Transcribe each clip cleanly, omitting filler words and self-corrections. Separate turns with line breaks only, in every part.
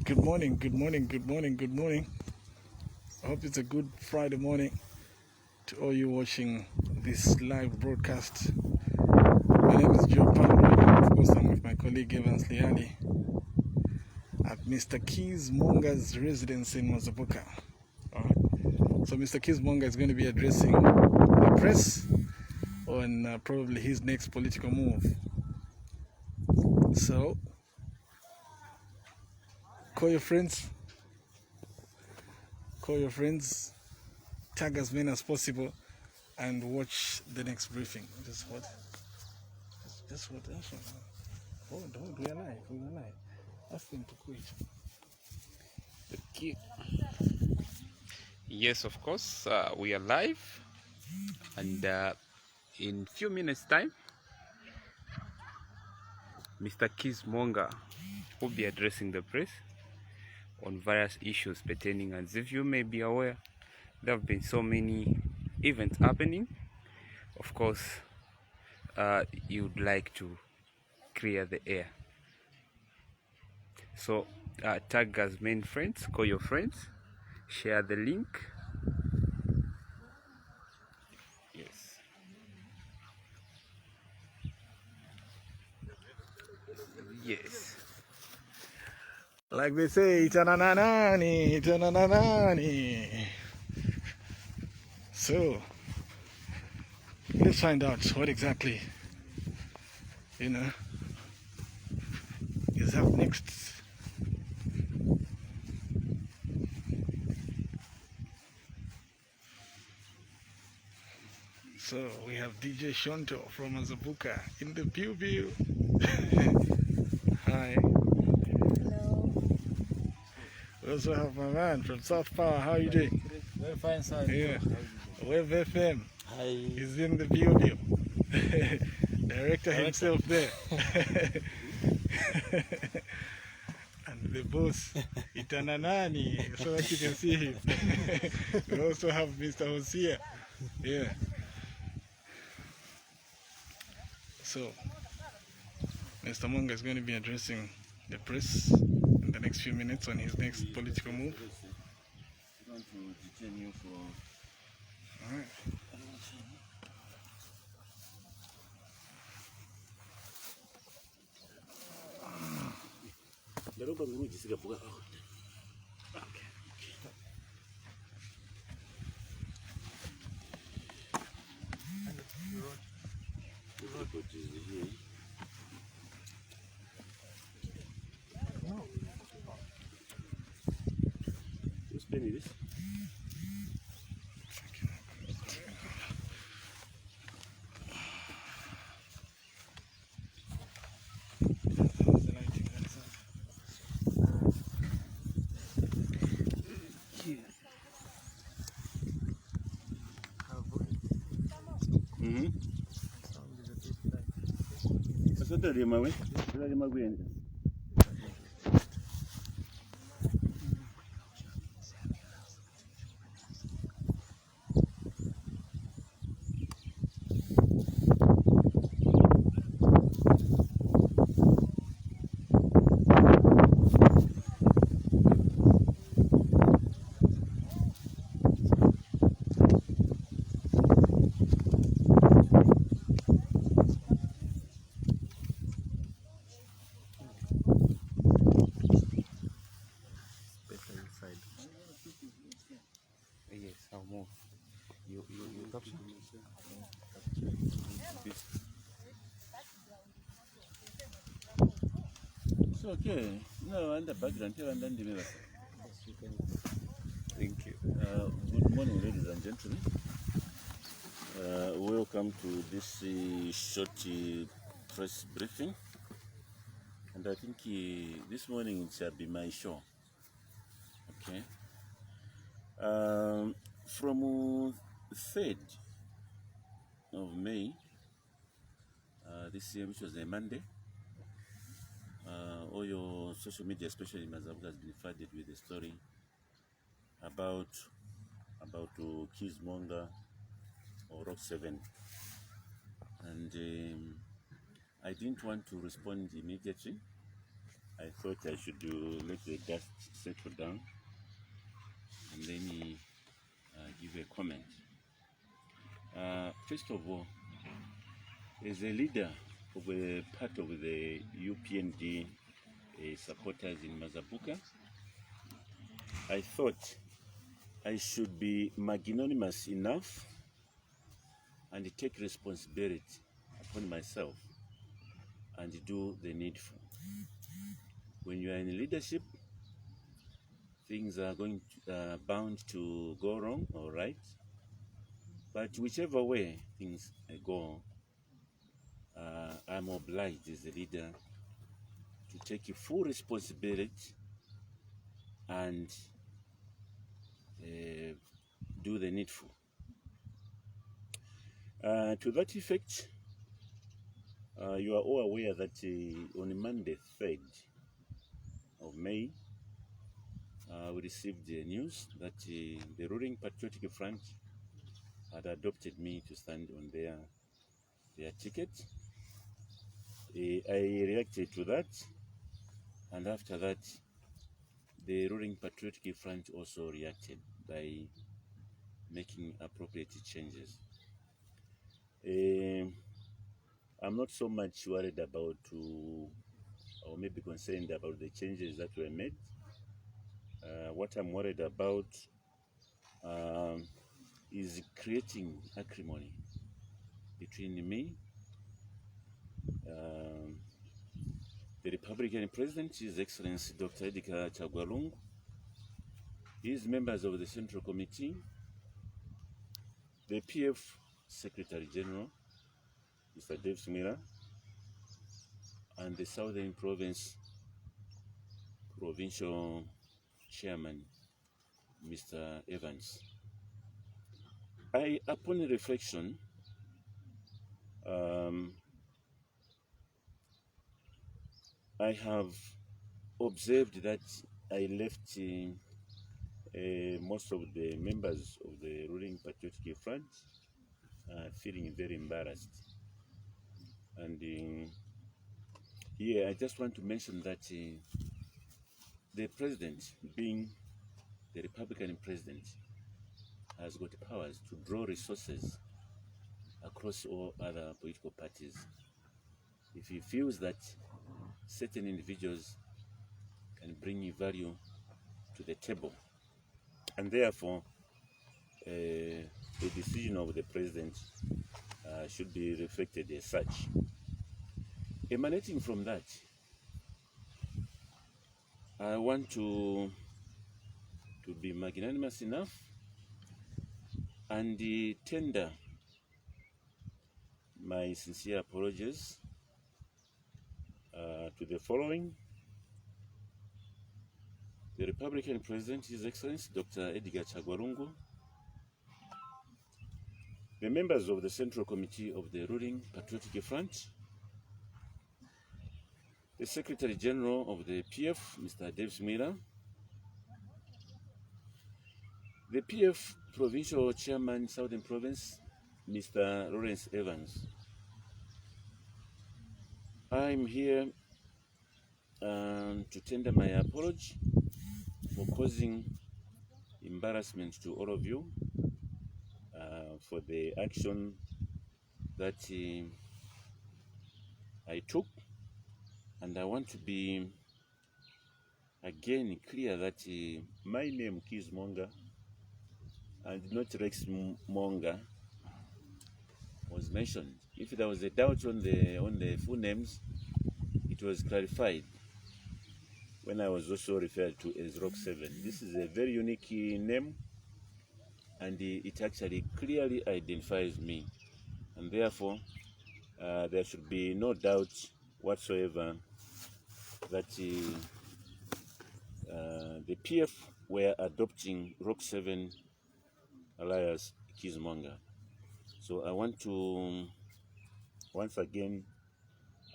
Good morning, good morning, good morning, good morning. I hope it's a good Friday morning to all you watching this live broadcast. My name is Joe Pan. Of course, I'm with my colleague Evans Liali at Mr. Kizzy Moonga's residence in Mazabuka. Alright. So Mr. Kizzy Moonga is going to be addressing the press on probably his next political move. So, call your friends, tag as many as possible, and watch the next briefing. Just what? Just what? Hold, we are live. Ask them to quit.
Okay. Yes, of course, we are live, and in few minutes time, Mr. Kizzy Moonga will be addressing the press on various issues pertaining, as if you may be aware, there have been so many events happening. Of course, you'd like to clear the air. So tag as many friends, call your friends, share the link. Yes. Yes.
Like they say, tananani. So, let's find out what exactly, is up next. So, we have DJ Shonto from Mazabuka in the pew. Hi.
Hello.
We also have my man from South Power. How are you doing?
Very fine, sir.
Yeah. Web FM.
Hi.
He's in the pew. Director himself there. And the boss, Itananani, so that you can see him. We also have Mr. Hosea. Yeah. So, Mr. Moonga is going to be addressing the press in the next few minutes on his next political move.
I want to detain you for...
All right.
Yes, I'll move. You capture?
It's okay. No, and the background here and then the mirror.
Thank you.
Good morning, ladies and gentlemen. Welcome to this short press briefing. And I think this morning it shall be my show. Okay. From 3rd of May, this year, which was a Monday, all your social media, especially Mazabuka, has been flooded with a story about Kizzy Moonga or Rock 7. And I didn't want to respond immediately I thought I should let the dust settle down and then give a comment. First of all, as a leader of a part of the UPND supporters in Mazabuka, I thought I should be magnanimous enough and take responsibility upon myself and do the needful. When you are in leadership, things are bound to go wrong or right, but whichever way things go, I'm obliged as a leader to take full responsibility and do the needful. To that effect, you are all aware that on Monday, 3rd of May, we received the news that the ruling Patriotic Front had adopted me to stand on their ticket. I reacted to that, and after that, the ruling Patriotic Front also reacted by making appropriate changes. I'm not so much worried about or maybe concerned about the changes that were made. What I'm worried about is creating acrimony between me, the Republican President, His Excellency Dr. Edgar Chagwa, his members of the Central Committee, the PF Secretary General, Mr. Dave Smira, and the Southern Province Provincial Chairman, Mr. Evans. Upon reflection, I have observed that I left most of the members of the ruling Patriotic Front feeling very embarrassed. And here I just want to mention that the president, being the Republican president, has got powers to draw resources across all other political parties. If he feels that certain individuals can bring value to the table, and therefore the decision of the president should be reflected as such. Emanating from that, I want to be magnanimous enough and tender my sincere apologies to the following: the Republican President, His Excellency Dr. Edgar Chagwa, the members of the Central Committee of the ruling Patriotic Front, the Secretary General of the PF, Mr. Dave Smira, the PF Provincial Chairman, Southern Province, Mr. Lawrence Evans. I'm here to tender my apology for causing embarrassment to all of you for the action that I took, and I want to be again clear that my name Kizzy Moonga and not Rex Moonga was mentioned. If there was a doubt on the full names, it was clarified when I was also referred to as Rock 7. This is a very unique name, and it actually clearly identifies me, and therefore there should be no doubt whatsoever that the PF were adopting Rock 7 alias Kizzy Moonga. So I want to once again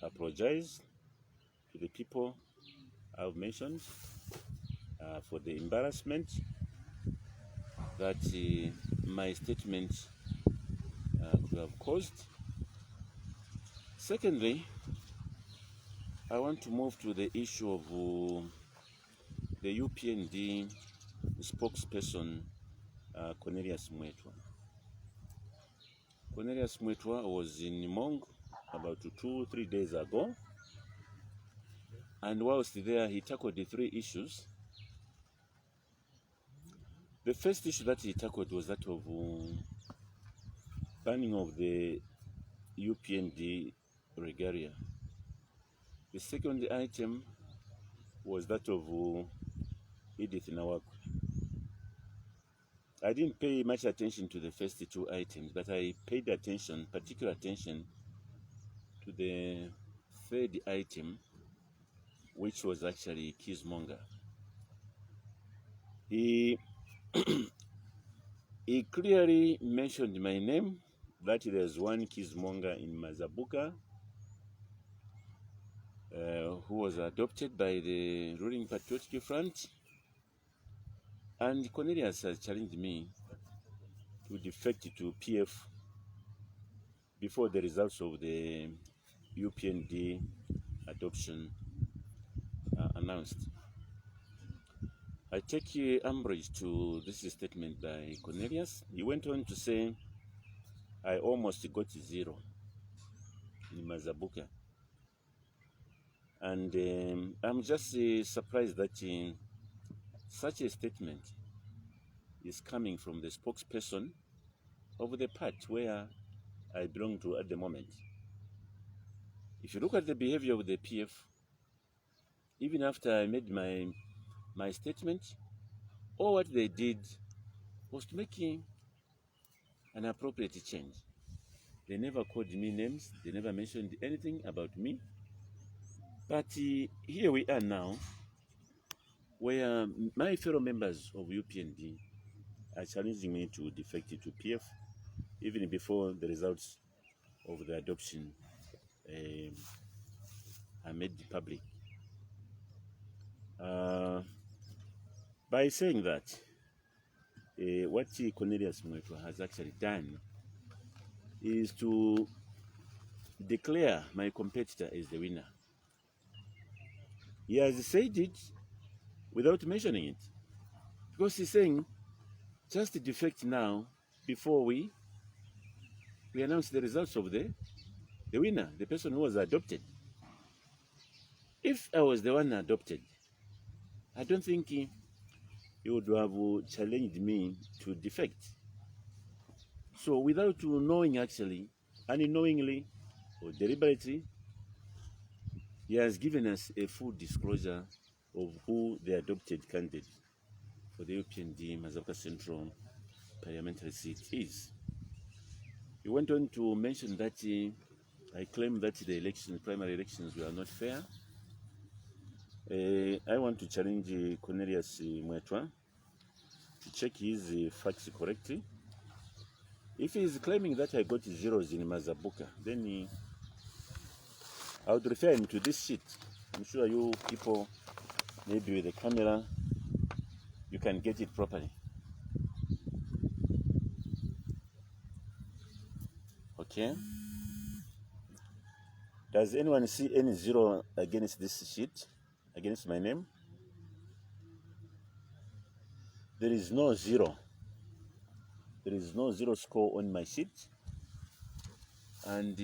apologize to the people I've mentioned for the embarrassment that my statement could have caused. Secondly, I want to move to the issue of the UPND spokesperson, Cornelius Mwetwa. Cornelius Mwetwa was in Mong about 2-3 days ago, and whilst there he tackled the 3 issues. The first issue that he tackled was that of banning of the UPND regalia. The second item was that of Edith Nawak. I didn't pay much attention to the first 2 items, but I paid particular attention to the third item, which was actually Kizzy Moonga. He he clearly mentioned my name, that there's one Kizzy Moonga in Mazabuka who was adopted by the ruling Patriotic Front. And Cornelius has challenged me to defect to PF before the results of the UPND adoption are announced. I take umbrage to this statement by Cornelius. He went on to say, I almost got 0 in Mazabuka. And I'm just surprised that such a statement is coming from the spokesperson of the part where I belong to at the moment. If you look at the behavior of the PF, even after I made my statement, all what they did was to make an appropriate change. They never called me names, they never mentioned anything about me. But here we are now, where my fellow members of UPND are challenging me to defect to PF, even before the results of the adoption are made public. By saying that, what Cornelius Mwetwa has actually done is to declare my competitor as the winner. He has said it without mentioning it, because he's saying, just defect now before we announce the results of the winner, the person who was adopted. If I was the one adopted, I don't think he would have challenged me to defect. So without knowing, actually, unknowingly or deliberately, he has given us a full disclosure of who the adopted candidate for the UPND Mazabuka Central parliamentary seat is. He went on to mention that I claim that the primary elections were not fair. I want to challenge Cornelius Mwetwa to check his facts correctly. If he is claiming that I got 0s in Mazabuka, then I would refer him to this sheet. I'm sure you people, maybe with the camera, you can get it properly. Okay? Does anyone see any 0 against this sheet, against my name? There is no 0. There is no 0 score on my sheet. And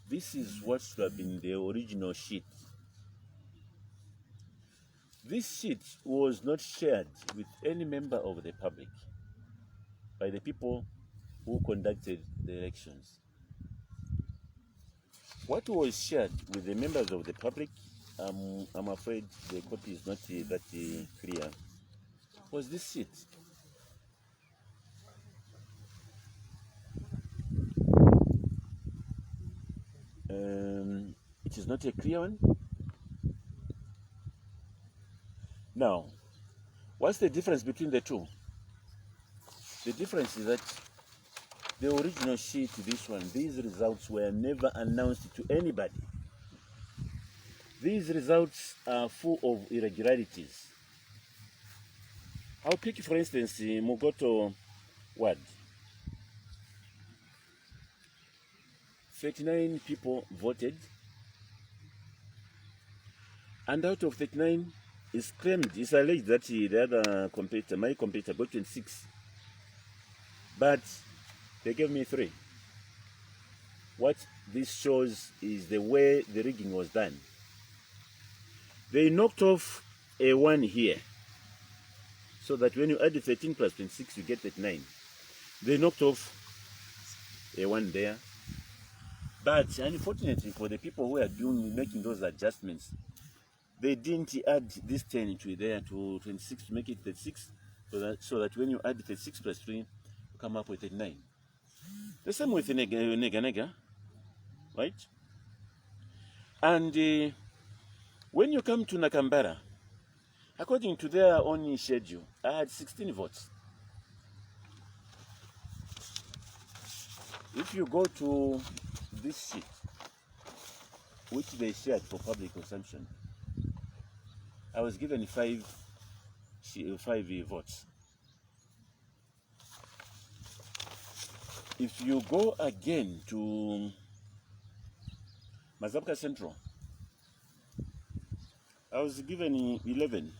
this is what should have been the original sheet. This sheet was not shared with any member of the public by the people who conducted the elections. What was shared with the members of the public, I'm afraid the copy is not that clear, was this sheet. It is not a clear one. Now, what's the difference between the two? The difference is that the original sheet, this one, these results were never announced to anybody. These results are full of irregularities. I'll pick, for instance, Mugoto ward. 39 people voted. And out of 39, it's claimed, it's alleged that the other competitor, my competitor, got 26. But they gave me 3. What this shows is the way the rigging was done. They knocked off a 1 here, so that when you add the 13 plus 26, you get 39. They knocked off a 1 there. But unfortunately for the people who are making those adjustments, they didn't add this 10 to there to 26 to make it 36, so that when you add 36 plus 3, you come up with 39. The same with nega, right? And when you come to Nakambara, according to their own schedule, I had 16 votes. If you go to this sheet, which they shared for public consumption, I was given 5 votes. If you go again to Mazabuka Central, I was given 11,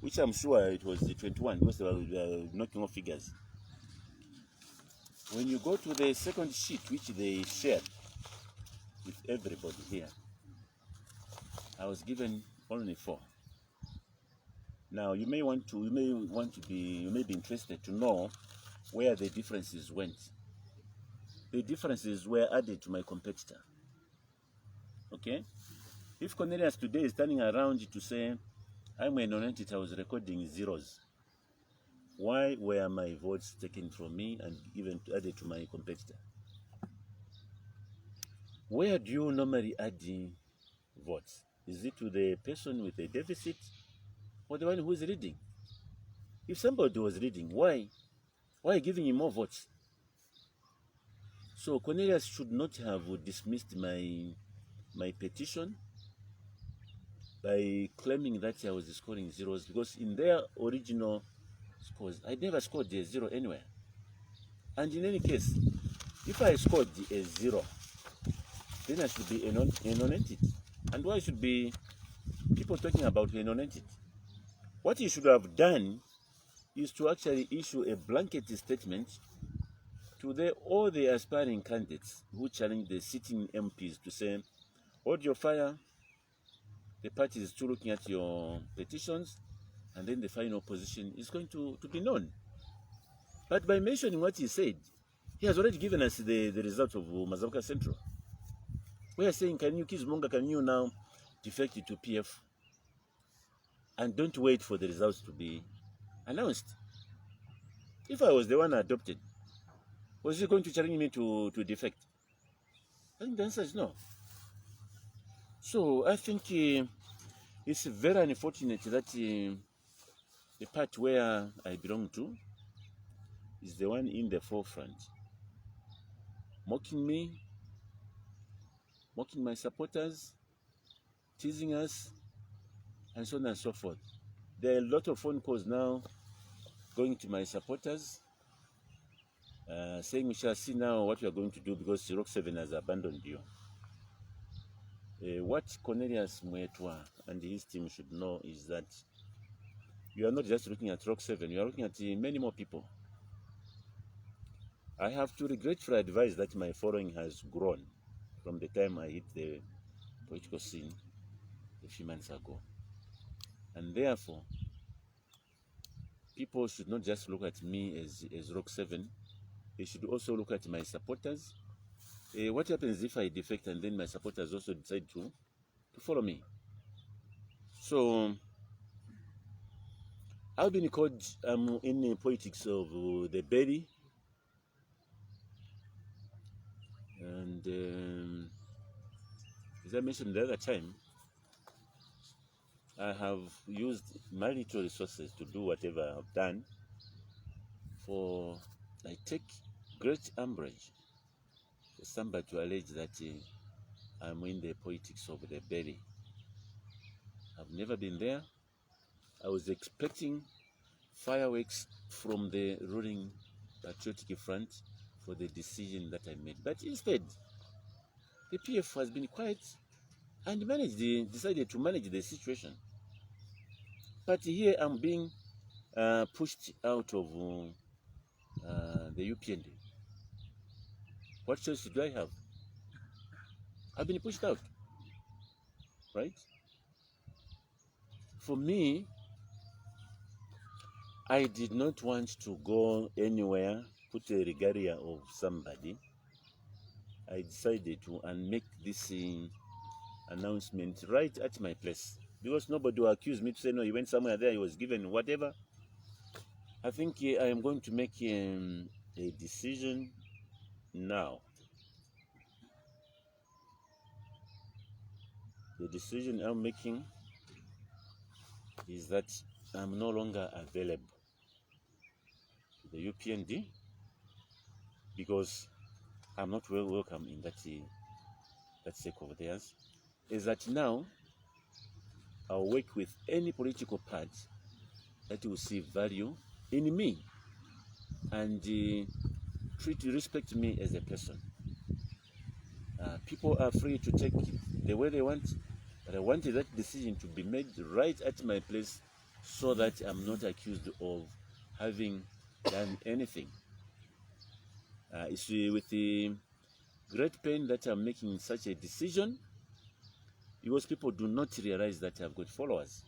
which I'm sure it was the 21 because they were knocking off figures. When you go to the second sheet, which they shared with everybody here, I was given only 4. Now you may be interested to know where the differences went. The differences were added to my competitor. Okay? If Cornelius today is turning around to say, I'm a non-entity, I was recording zeros, why were my votes taken from me and even added to my competitor? Where do you normally add the votes? Is it to the person with a deficit or the one who is reading? If somebody was reading, why giving him more votes? So Cornelius should not have dismissed my petition by claiming that I was scoring zeros, because in their original scores, I never scored a 0 anywhere. And in any case, if I scored a 0, then I should be a non-entity. And why should be people talking about a non-entity? What you should have done is to actually issue a blanket statement to all the aspiring candidates who challenge the sitting MPs to say, hold your fire, the party is still looking at your petitions, and then the final position is going to be known. But by mentioning what he said, he has already given us the result of Mazabuka Central. We are saying, Kizzy Moonga, can you now defect it to PF? And don't wait for the results to be announced. If I was the one adopted, was he going to challenge me to defect? I think the answer is no. So I think it's very unfortunate that the part where I belong to is the one in the forefront, mocking me, mocking my supporters, teasing us, and so on and so forth. There are a lot of phone calls now going to my supporters, saying we shall see now what we are going to do because Rock 7 has abandoned you. What Cornelius Mwetwa and his team should know is that you are not just looking at Rock 7, you are looking at many more people. I have to regretfully advise that my following has grown from the time I hit the political scene a few months ago. And therefore, people should not just look at me as Rock 7, they should also look at my supporters. What happens if I defect and then my supporters also decide to follow me? So, I've been called in the politics of the belly, and as I mentioned the other time, I have used my little resources to do whatever I've done. For I take great umbrage for somebody to allege that I'm in the politics of the belly. I've never been there. I was expecting fireworks from the ruling Patriotic Front for the decision that I made. But instead, the PF has been quiet and decided to manage the situation. But here I'm being pushed out of the UPND. What choice do I have? I've been pushed out, right? For me, I did not want to go anywhere, put a regalia of somebody. I decided to make this announcement right at my place, because nobody will accuse me to say, no, he went somewhere there, he was given whatever. I think I am going to make a decision now. The decision I'm making is that I'm no longer available to the UPND, because I'm not well welcome in that circle of theirs. Is that now I'll work with any political party that will see value in me and respect me as a person. People are free to take it the way they want, but I wanted that decision to be made right at my place so that I'm not accused of having done anything. It's with the great pain that I'm making such a decision, because people do not realize that I've got followers.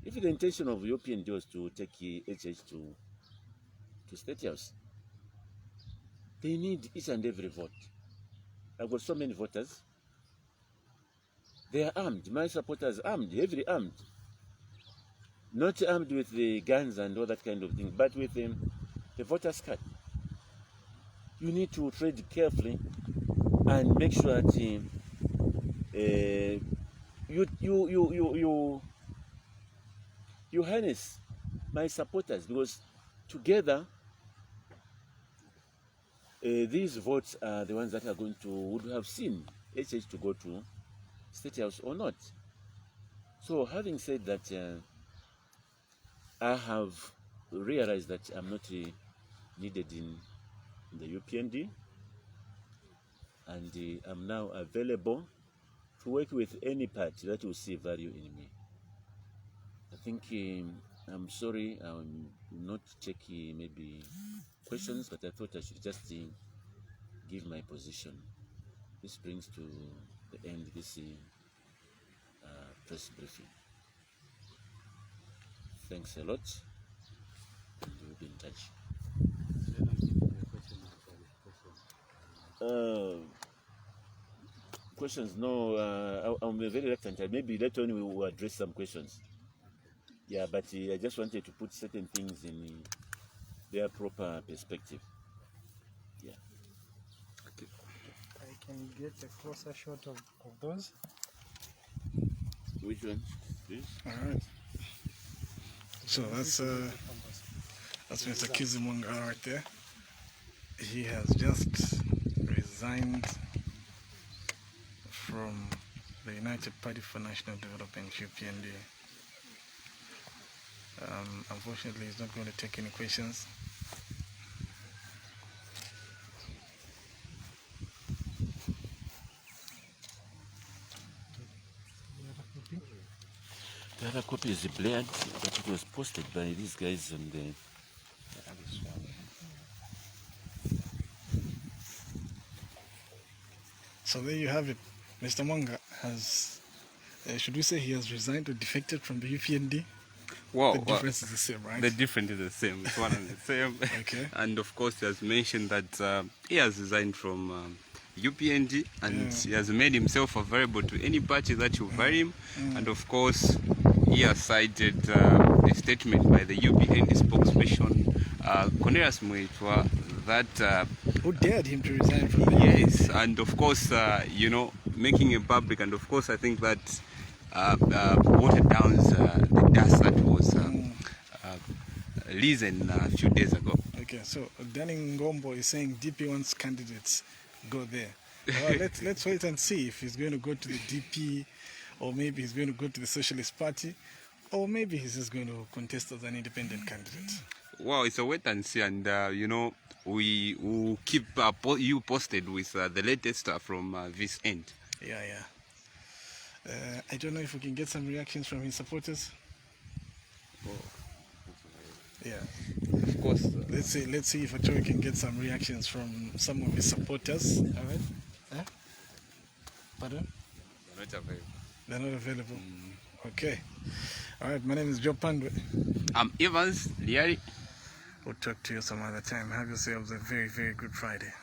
If the intention of European was to take HH to State House, they need each and every vote. I've got so many voters. They are armed. My supporters are armed, heavily armed. Not armed with the guns and all that kind of thing, but with the voter's card. You need to tread carefully and make sure that you harness my supporters, because together these votes are the ones that are going to would have seen HH to go to State House or not. So having said that, I have realized that I'm not needed in the UPND, and I'm now available to work with any party that will see value in me. I think I'm sorry I'm not checking maybe questions, but I thought I should just give my position. This brings to the end this press briefing. Thanks a lot, and we'll be in touch. Questions? No, I'm very reluctant. Maybe later on we will address some questions. Yeah, but I just wanted to put certain things in their proper perspective. Yeah.
I can get a closer shot of those.
Which one, please?
All right. So that's Mr. Kizzy Moonga right there. He has just resigned from the United Party for National Development, UPND. Unfortunately, he's not going to take any questions.
The other copy is blared, but it was posted by these guys on the.
So there you have it. Mr. Moonga has, should we say he has resigned or defected from the UPND?
Well,
the difference is the same, right?
The difference is the same. It's one and the same.
Okay.
And of course, he has mentioned that he has resigned from UPND, and he has made himself available to any party that will value him. And of course, he has cited a statement by the UPND spokesperson, Cornelius Muitwa, that
who dared him to resign from the
yes, and of course, you know, making it public, and of course, I think that watered down the dust that was risen a few days ago.
Okay, so Danny Ngombo is saying DP wants candidates go there. Well, let's wait and see if he's going to go to the DP, or maybe he's going to go to the Socialist Party, or maybe he's just going to contest as an independent candidate.
Well, it's a wait and see, and you know, we will keep you posted with the latest from this end.
Yeah. I don't know if we can get some reactions from his supporters. Yeah.
Of course.
Let's see if Atoy can get some reactions from some of his supporters. All right. Pardon?
They're not available.
They're not available. Okay. All right. My name is Joe Pandwe.
I'm Evans Liari.
We'll talk to you some other time. Have yourselves a very, very good Friday.